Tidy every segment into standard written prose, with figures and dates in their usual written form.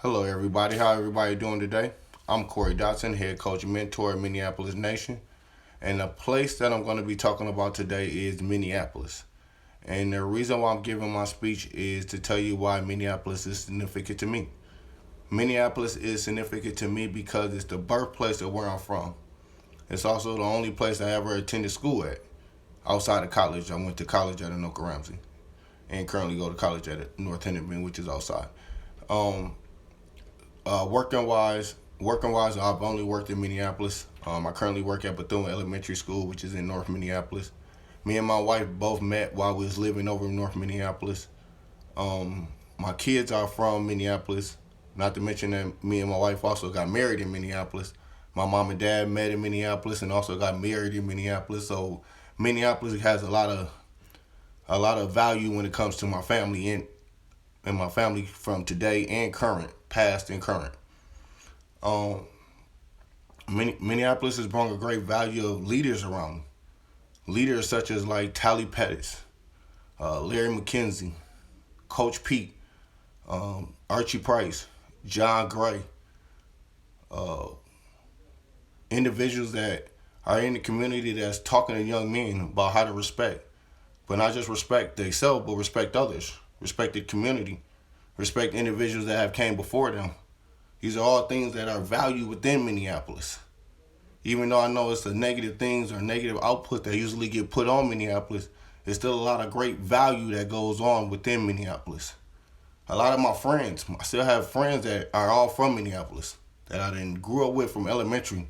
Hello, everybody. How everybody doing today? I'm Corey Dotson, head coach and mentor at Minneapolis Nation. And the place that I'm going to be talking about today is Minneapolis. And the reason why I'm giving my speech is to tell you why Minneapolis is significant to me. Minneapolis is significant to me because it's the birthplace of where I'm from. It's also the only place I ever attended school at. Outside of college, I went to college at Anoka Ramsey and currently go to college at North Hennepin, which is outside. Um, working wise, I've only worked in Minneapolis. I currently work at Bethune Elementary School, which is in North Minneapolis. Me and my wife both met while we was living over in North Minneapolis. My kids are from Minneapolis. Not to mention that me and my wife also got married in Minneapolis. My mom and dad met in Minneapolis and also got married in Minneapolis. So Minneapolis has a lot of value when it comes to my family and my family from today and current, past and current. Um, Minneapolis has brought a great value of leaders around. Leaders such as like Tally Pettis, Larry McKenzie, Coach Pete, Archie Price, John Gray, uh, individuals that are in the community that's talking to young men about how to respect, but not just respect themselves, but respect others, respect the community, respect individuals that have came before them. These are all things that are valued within Minneapolis. Even though I know it's the negative things or negative output that usually get put on Minneapolis, there's still a lot of great value that goes on within Minneapolis. A lot of my friends, I still have friends that are all from Minneapolis that I then grew up with from elementary,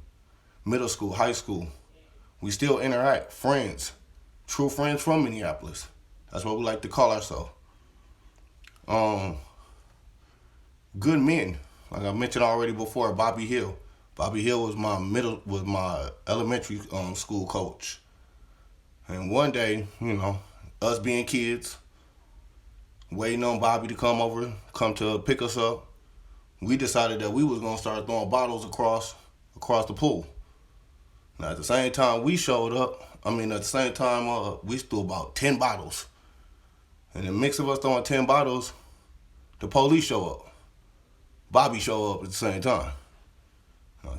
middle school, high school. We still interact, friends, true friends from Minneapolis. That's what we like to call ourselves. Um, Good men, like I mentioned already before, Bobby Hill. Bobby Hill was my elementary school coach. And one day, us being kids, waiting on Bobby to come to pick us up, we decided that we was gonna start throwing bottles across the pool. Now at the same time we showed up, at the same time we threw about 10 bottles. And the mix of us throwing 10 bottles, the police show up. Bobby show up at the same time.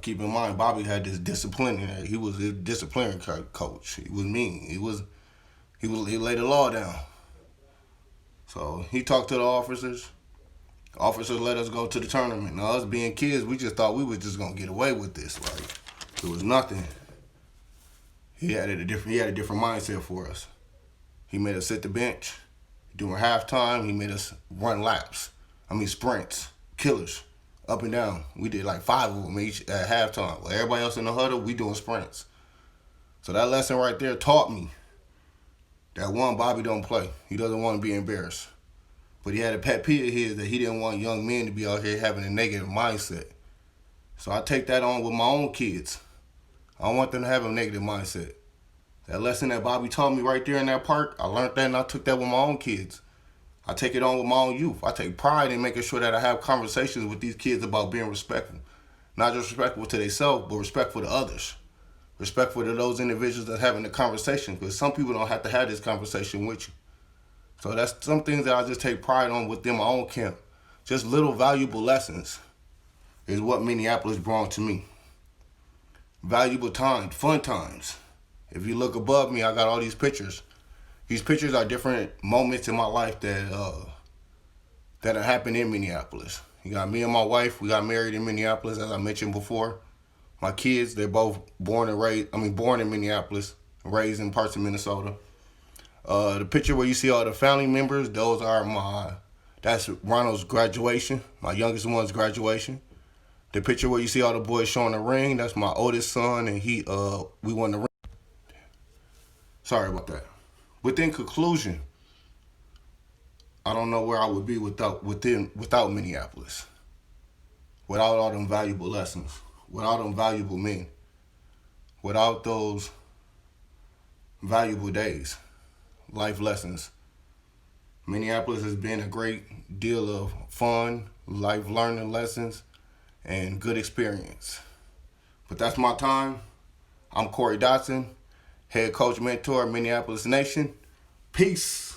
Keep in mind, Bobby had this disciplinary. He was a disciplinary coach. He was mean. He laid the law down. So he talked to the officers. Officers let us go to the tournament. Now us being kids, we just thought we was just gonna get away with this. Like it was nothing. He had a different mindset for us. He made us sit the bench. During halftime, he made us run laps. Sprints, killers, up and down. We did like 5 of them each at halftime. While everybody else in the huddle, we doing sprints. So that lesson right there taught me that one, Bobby don't play. He doesn't want to be embarrassed. But he had a pet peeve of his that he didn't want young men to be out here having a negative mindset. So I take that on with my own kids. I don't want them to have a negative mindset. That lesson that Bobby taught me right there in that park, I learned that and I took that with my own kids. I take it on with my own youth. I take pride in making sure that I have conversations with these kids about being respectful. Not just respectful to themselves, but respectful to others. Respectful to those individuals that are having the conversation, because some people don't have to have this conversation with you. So that's some things that I just take pride on within my own camp. Just little valuable lessons is what Minneapolis brought to me. Valuable times, fun times. If you look above me, I got all these pictures. These pictures are different moments in my life that have happened in Minneapolis. You got me and my wife. We got married in Minneapolis, as I mentioned before. My kids, they're both born in Minneapolis, raised in parts of Minnesota. The picture where you see all the family members, that's Ronald's graduation, my youngest one's graduation. The picture where you see all the boys showing the ring, that's my oldest son, and we won the ring. Sorry about that. Within conclusion, I don't know where I would be without Minneapolis, without all them valuable lessons, without them valuable men, without those valuable days, life lessons. Minneapolis has been a great deal of fun, life learning lessons, and good experience. But that's my time. I'm Corey Dotson, head coach mentor, Minneapolis Nation. Peace.